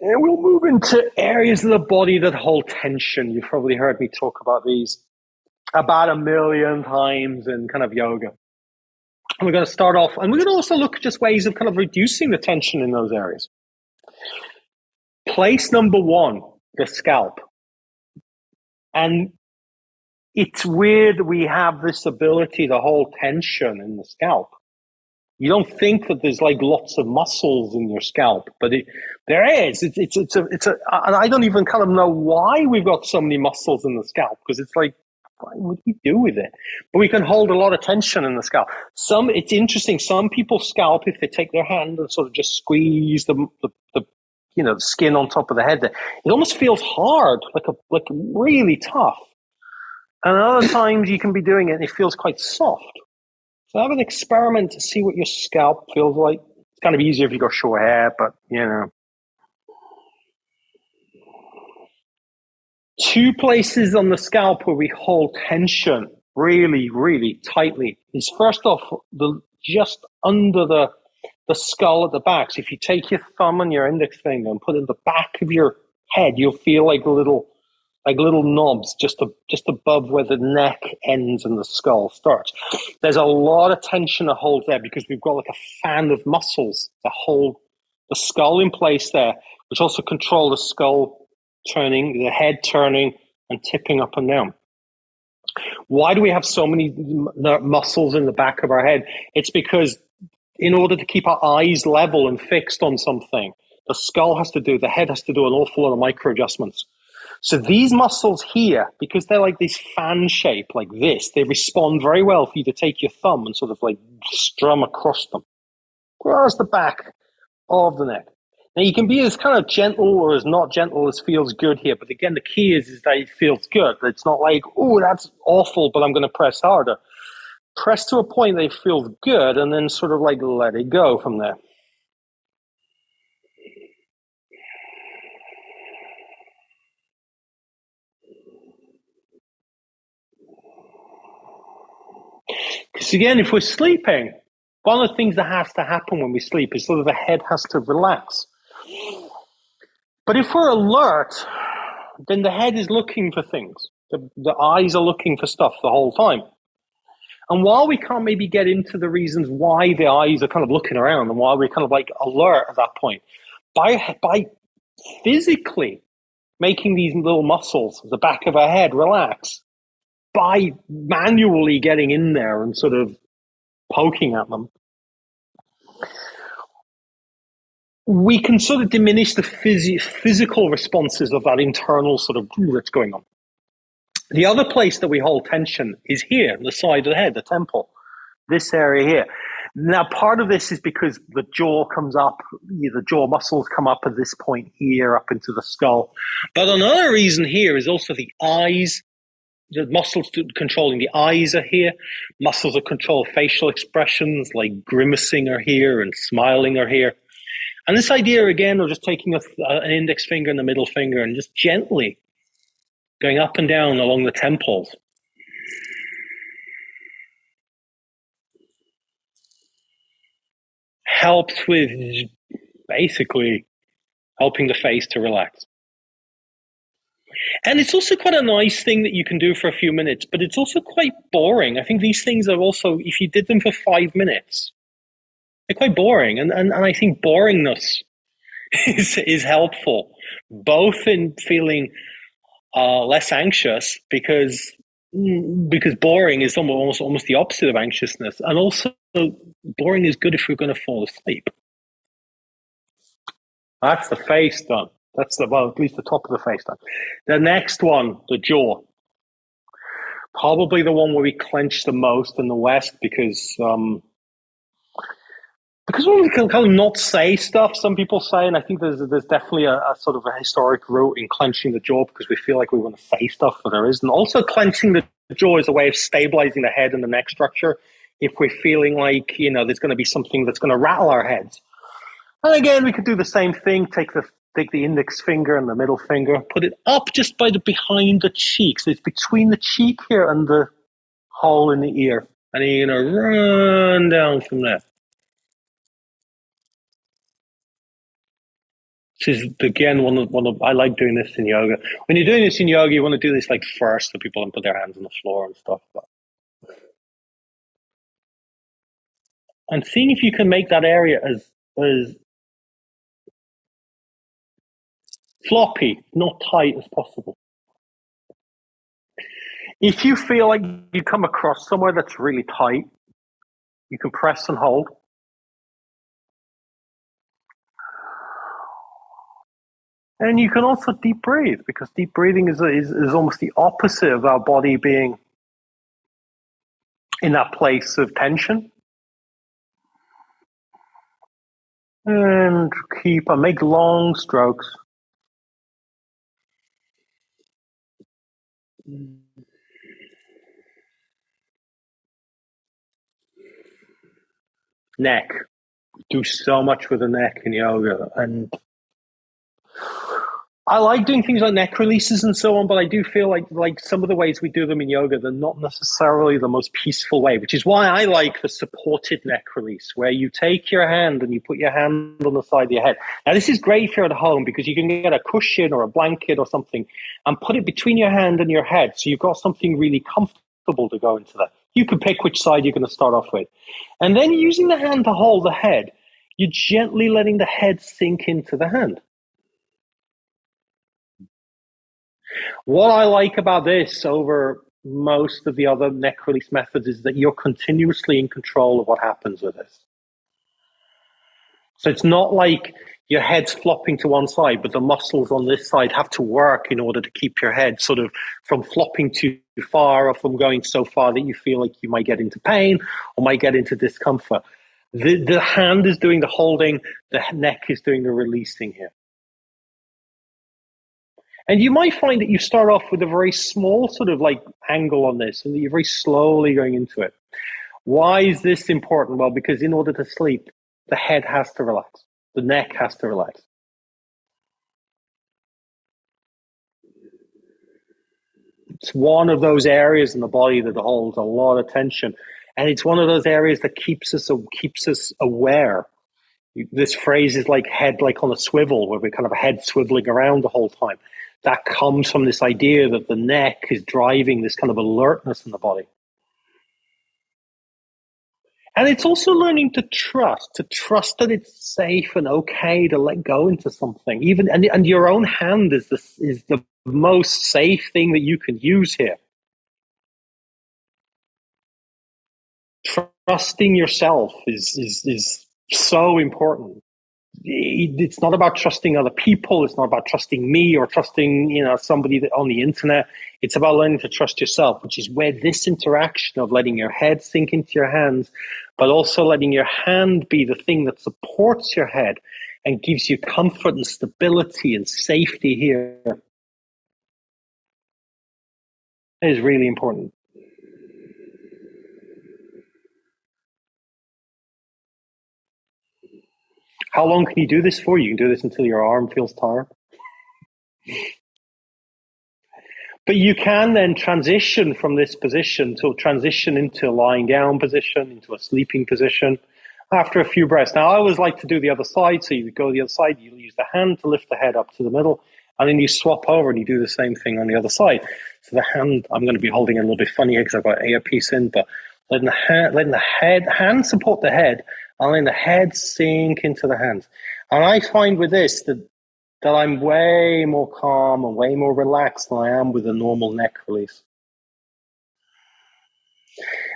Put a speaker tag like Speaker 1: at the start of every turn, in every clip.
Speaker 1: And we'll move into areas of the body that hold tension. You've probably heard me talk about these about a million times in kind of yoga. And we're going to start off, and we're going to also look at just ways of kind of reducing the tension in those areas. Place number one, the scalp. And it's weird we have this ability to hold tension in the scalp. You don't think that there's like lots of muscles in your scalp, but there is. And I don't even kind of know why we've got so many muscles in the scalp, because it's like, what do we do with it? But we can hold a lot of tension in the scalp. It's interesting. Some people's scalp, if they take their hand and sort of just squeeze the skin on top of the head, it almost feels hard, like really tough. And other times you can be doing it and it feels quite soft. So have an experiment to see what your scalp feels like. It's kind of easier if you got short hair, but Two places on the scalp where we hold tension really, really tightly is first off just under the skull at the back. So if you take your thumb and your index finger and put it in the back of your head, you'll feel like little knobs just above where the neck ends and the skull starts. There's a lot of tension to hold there because we've got like a fan of muscles that hold the skull in place there, which also control the skull turning, the head turning, and tipping up and down. Why do we have so many muscles in the back of our head? It's because in order to keep our eyes level and fixed on something, the head has to do an awful lot of micro adjustments. So these muscles here, because they're like this fan shape, like this, they respond very well for you to take your thumb and sort of like strum across them. Across the back of the neck. Now you can be as kind of gentle or as not gentle as feels good here, but again, the key is that it feels good. It's not like, oh, that's awful, but I'm going to press harder. Press to a point that it feels good and then sort of like let it go from there. Because again, if we're sleeping, one of the things that has to happen when we sleep is sort of the head has to relax. But if we're alert, then the head is looking for things. The eyes are looking for stuff the whole time. And while we can't maybe get into the reasons why the eyes are kind of looking around and why we're kind of like alert at that point, by physically making these little muscles, the back of our head, relax, by manually getting in there and sort of poking at them, we can sort of diminish the physical responses of that internal sort of that's going on. The other place that we hold tension is here, the side of the head, the temple, this area here. Now, part of this is because the jaw comes up, the jaw muscles come up at this point here, up into the skull. But another reason here is also the eyes. The muscles controlling the eyes are here. Muscles that control facial expressions like grimacing are here and smiling are here. And this idea, again, of just taking an index finger and the middle finger and just gently going up and down along the temples. Helps with basically helping the face to relax. And it's also quite a nice thing that you can do for a few minutes, but it's also quite boring. I think these things are also, if you did them for 5 minutes, they're quite boring. And I think boringness is helpful, both in feeling less anxious because boring is almost the opposite of anxiousness. And also boring is good if you're going to fall asleep. That's the face done. That's at least the top of the face done. The next one, the jaw. Probably the one where we clench the most in the West because we can kind of not say stuff, some people say, and I think there's definitely a sort of a historic root in clenching the jaw because we feel like we want to say stuff, but there isn't. Also, clenching the jaw is a way of stabilizing the head and the neck structure if we're feeling like, there's going to be something that's going to rattle our heads. And again, we could do the same thing, take the index finger and the middle finger, put it up just behind the cheek. So it's between the cheek here and the hole in the ear. And then you're going to run down from there. This is again one of I like doing this in yoga. When you're doing this in yoga, you want to do this like first, so people don't put their hands on the floor and stuff. And seeing if you can make that area as floppy, not tight as possible. If you feel like you come across somewhere that's really tight, you can press and hold. And you can also deep breathe, because deep breathing is almost the opposite of our body being in that place of tension. And make long strokes. Neck. Do so much with the neck in yoga. And I like doing things like neck releases and so on, but I do feel like some of the ways we do them in yoga, they're not necessarily the most peaceful way, which is why I like the supported neck release, where you take your hand and you put your hand on the side of your head. Now, this is great if you're at home, because you can get a cushion or a blanket or something and put it between your hand and your head, so you've got something really comfortable to go into that. You can pick which side you're going to start off with. And then using the hand to hold the head, you're gently letting the head sink into the hand. What I like about this over most of the other neck release methods is that you're continuously in control of what happens with this. So it's not like your head's flopping to one side, but the muscles on this side have to work in order to keep your head sort of from flopping too far, or from going so far that you feel like you might get into pain or might get into discomfort. The hand is doing the holding, the neck is doing the releasing here. And you might find that you start off with a very small sort of like angle on this, and that you're very slowly going into it. Why is this important? Well, because in order to sleep, the head has to relax. The neck has to relax. It's one of those areas in the body that holds a lot of tension. And it's one of those areas that keeps us aware. This phrase is like head like on a swivel, where we're kind of a head swiveling around the whole time. That comes from this idea that the neck is driving this kind of alertness in the body. And it's also learning to trust that it's safe and okay to let go into something. Even and your own hand is the most safe thing that you can use here. Trusting yourself is so important. It's not about trusting other people. It's not about trusting me or trusting somebody on the internet. It's about learning to trust yourself, which is where this interaction of letting your head sink into your hands, but also letting your hand be the thing that supports your head and gives you comfort and stability and safety here, is really important. How long can you do this for? You can do this until your arm feels tired. But you can then transition from this position to transition into a lying down position, into a sleeping position after a few breaths. Now, I always like to do the other side. So you go to the other side, you use the hand to lift the head up to the middle, and then you swap over and you do the same thing on the other side. So the hand, I'm going to be holding it a little bit funny because I've got earpiece in, but letting the hand support the head, and letting the head sink into the hands. And I find with this that I'm way more calm and way more relaxed than I am with a normal neck release.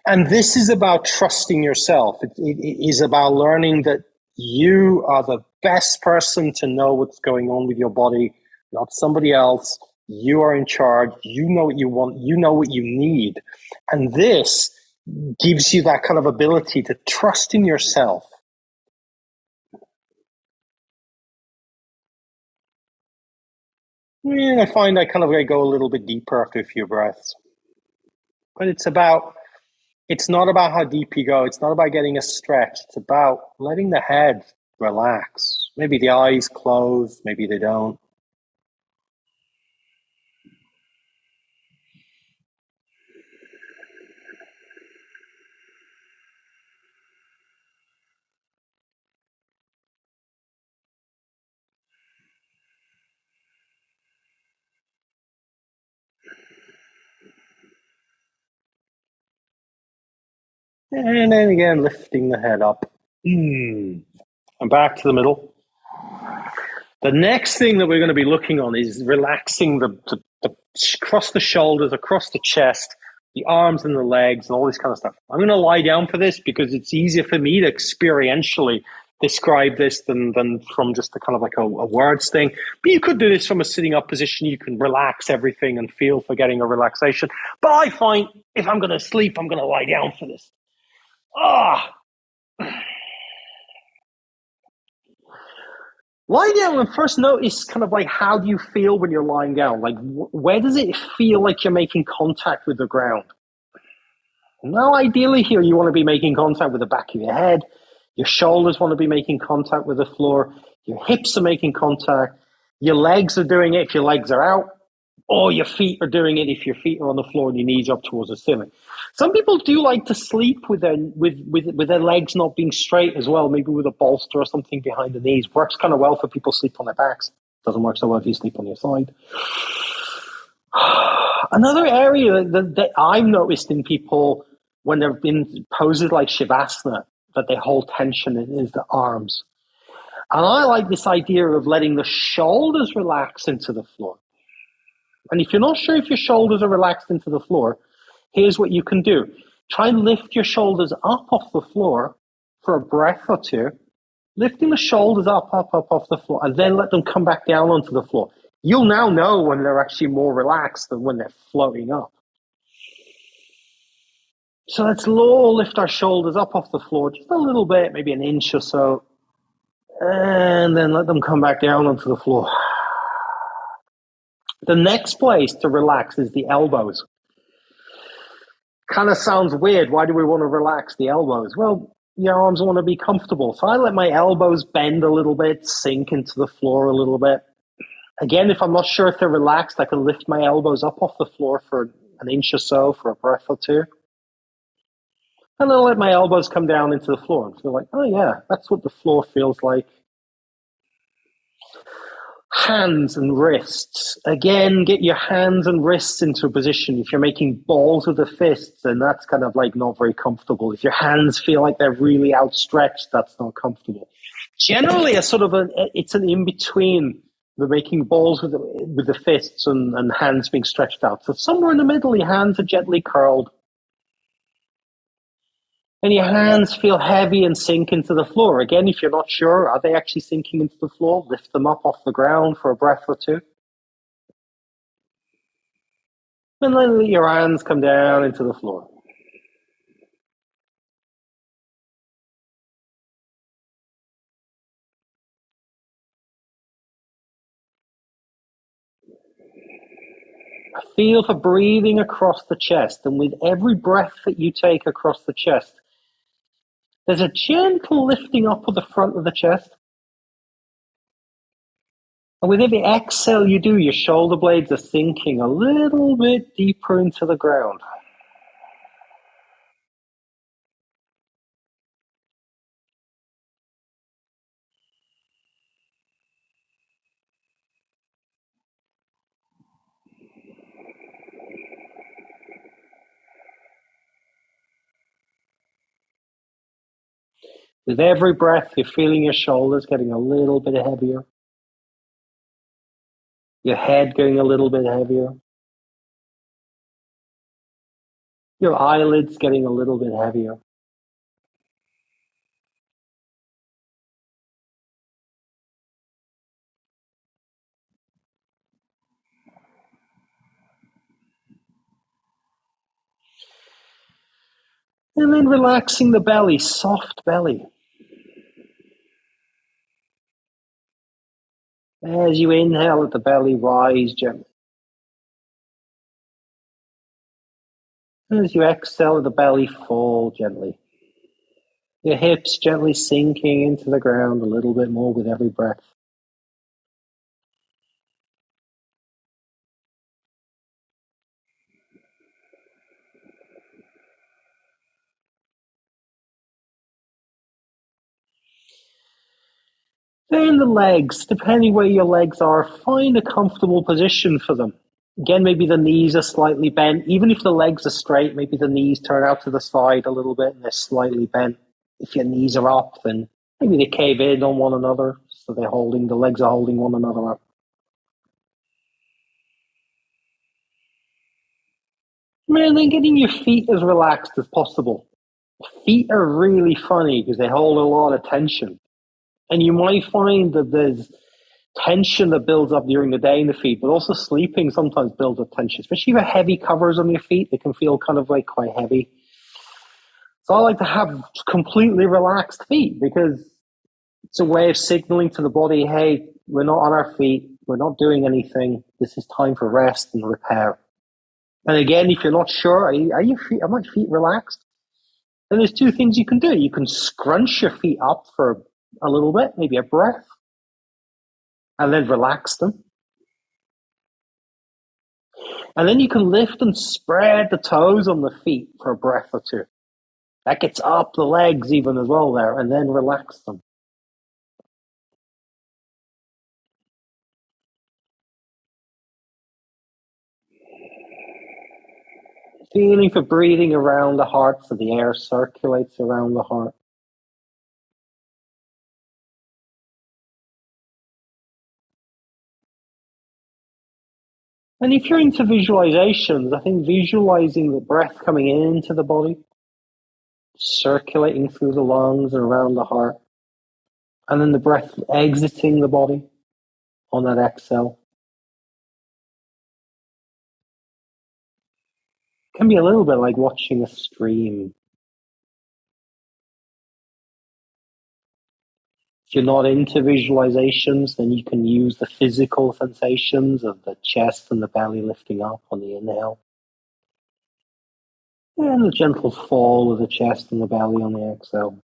Speaker 1: And this is about trusting yourself. It is about learning that you are the best person to know what's going on with your body, not somebody else. You are in charge. You know what you want. You know what you need. And this gives you that kind of ability to trust in yourself. And I find I kind of go a little bit deeper after a few breaths. But it's not about how deep you go. It's not about getting a stretch. It's about letting the head relax. Maybe the eyes close, maybe they don't. And then again, lifting the head up. And back to the middle. The next thing that we're going to be looking on is relaxing the across the shoulders, across the chest, the arms and the legs, and all this kind of stuff. I'm going to lie down for this because it's easier for me to experientially describe this than from just a kind of like a words thing. But you could do this from a sitting up position. You can relax everything and feel for getting a relaxation. But I find if I'm going to sleep, I'm going to lie down for this. Lie down and first notice kind of like how do you feel when you're lying down? Like where does it feel like you're making contact with the ground? Now, ideally here you want to be making contact with the back of your head. Your shoulders want to be making contact with the floor. Your hips are making contact. Your legs are doing it if your legs are out, or your feet are doing it if your feet are on the floor and your knees up towards the ceiling. Some people do like to sleep with their legs not being straight as well, maybe with a bolster or something behind the knees. Works kind of well for people sleep on their backs. Doesn't work so well if you sleep on your side. Another area that I've noticed in people when they've been poses like Shavasana, that they hold tension in, is the arms. And I like this idea of letting the shoulders relax into the floor. And if you're not sure if your shoulders are relaxed into the floor, here's what you can do. Try and lift your shoulders up off the floor for a breath or two, lifting the shoulders up off the floor, and then let them come back down onto the floor. You'll now know when they're actually more relaxed than when they're floating up. So let's lift our shoulders up off the floor just a little bit, maybe an inch or so, and then let them come back down onto the floor. The next place to relax is the elbows. Kind of sounds weird. Why do we want to relax the elbows? Well, your arms want to be comfortable. So I let my elbows bend a little bit, sink into the floor a little bit. Again, if I'm not sure if they're relaxed, I can lift my elbows up off the floor for an inch or so for a breath or two. And then let my elbows come down into the floor and feel like, oh yeah, that's what the floor feels like. Hands and wrists. Again, get your hands and wrists into a position. If you're making balls with the fists, then that's kind of like not very comfortable. If your hands feel like they're really outstretched, that's not comfortable. Generally, it's an in-between the making balls with the fists and hands being stretched out. So somewhere in the middle, your hands are gently curled. And your hands feel heavy and sink into the floor. Again, if you're not sure, are they actually sinking into the floor? Lift them up off the ground for a breath or two. And then let your hands come down into the floor. Feel for breathing across the chest. And with every breath that you take across the chest, there's a gentle lifting up of the front of the chest. And with every exhale you do, your shoulder blades are sinking a little bit deeper into the ground. With every breath, you're feeling your shoulders getting a little bit heavier. Your head getting a little bit heavier. Your eyelids getting a little bit heavier. And then relaxing the belly, soft belly. As you inhale, let the belly rise gently. As you exhale, let the belly fall gently. Your hips gently sinking into the ground a little bit more with every breath. Then the legs, depending where your legs are, find a comfortable position for them. Again, maybe the knees are slightly bent. Even if the legs are straight, maybe the knees turn out to the side a little bit and they're slightly bent. If your knees are up, then maybe they cave in on one another, so the legs are holding one another up. And then getting your feet as relaxed as possible. Feet are really funny because they hold a lot of tension. And you might find that there's tension that builds up during the day in the feet, but also sleeping sometimes builds up tension, especially if you have heavy covers on your feet. They can feel kind of like quite heavy. So I like to have completely relaxed feet because it's a way of signaling to the body, hey, we're not on our feet. We're not doing anything. This is time for rest and repair. And again, if you're not sure, are my feet relaxed? Then there's two things you can do. You can scrunch your feet up for a little bit, maybe a breath, and then relax them. And then you can lift and spread the toes on the feet for a breath or two. That gets up the legs even as well there, and then relax them. Feeling for breathing around the heart so the air circulates around the heart. And if you're into visualizations, I think visualizing the breath coming into the body, circulating through the lungs and around the heart, and then the breath exiting the body on that exhale can be a little bit like watching a stream. If you're not into visualizations, then you can use the physical sensations of the chest and the belly lifting up on the inhale, and the gentle fall of the chest and the belly on the exhale.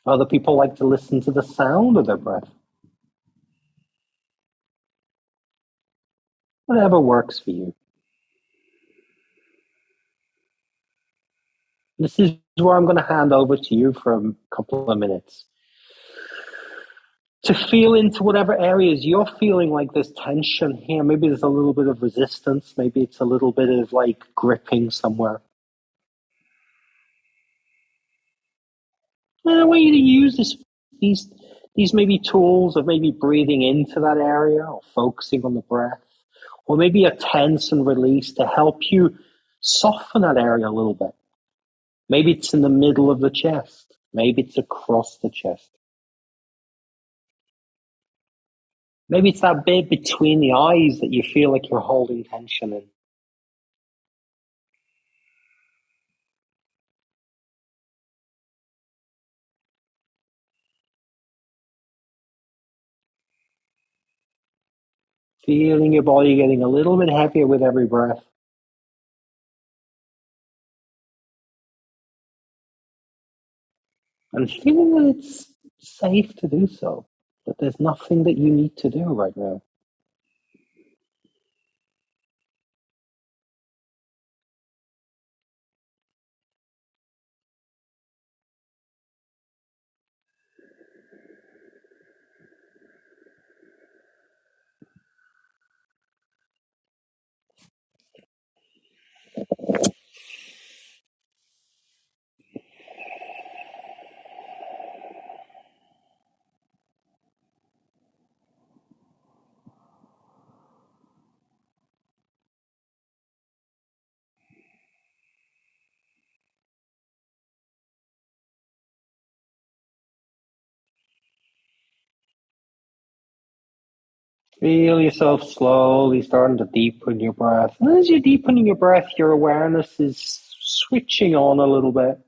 Speaker 1: Other people like to listen to the sound of their breath. Whatever works for you. This is where I'm going to hand over to you for a couple of minutes to feel into whatever areas you're feeling like there's tension here. Maybe there's a little bit of resistance. Maybe it's a little bit of like gripping somewhere. And I want you to use these maybe tools of maybe breathing into that area or focusing on the breath, or maybe a tense and release to help you soften that area a little bit. Maybe it's in the middle of the chest. Maybe it's across the chest. Maybe it's that bit between the eyes that you feel like you're holding tension in. Feeling your body getting a little bit heavier with every breath. And feeling that it's safe to do so. That there's nothing that you need to do right now. Feel yourself slowly starting to deepen your breath. And as you're deepening your breath, your awareness is switching on a little bit.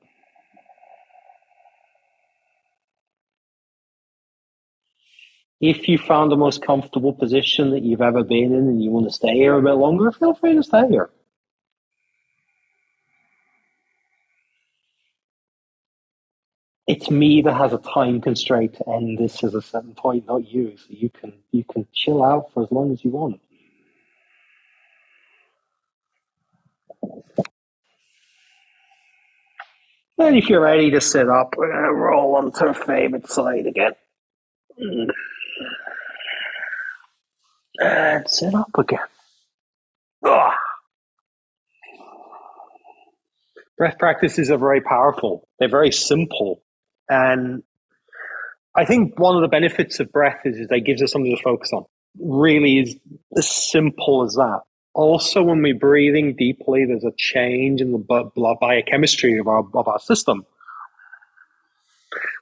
Speaker 1: If you found the most comfortable position that you've ever been in and you want to stay here a bit longer, feel free to stay here. It's me that has a time constraint to end this at a certain point, not you. So you can chill out for as long as you want. And if you're ready to sit up, we're going to roll onto our favorite side again. And sit up again. Ugh. Breath practices are very powerful. They're very simple. And I think one of the benefits of breath is they gives us something to focus on. Really is as simple as that. Also, when we're breathing deeply, there's a change in the blood biochemistry of our system.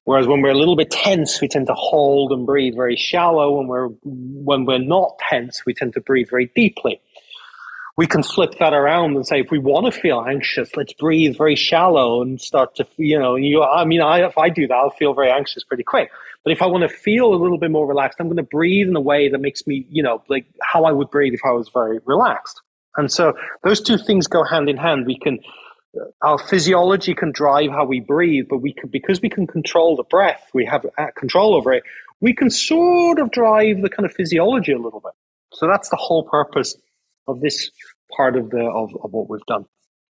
Speaker 1: Whereas when we're a little bit tense, we tend to hold and breathe very shallow. When we're not tense, we tend to breathe very deeply. We can flip that around and say, if we want to feel anxious, let's breathe very shallow and start to, if I do that, I'll feel very anxious pretty quick. But if I want to feel a little bit more relaxed, I'm going to breathe in a way that makes me, like how I would breathe if I was very relaxed. And so those two things go hand in hand. Our physiology can drive how we breathe, but because we can control the breath, we have control over it. We can sort of drive the kind of physiology a little bit. So that's the whole purpose of this part of what we've done.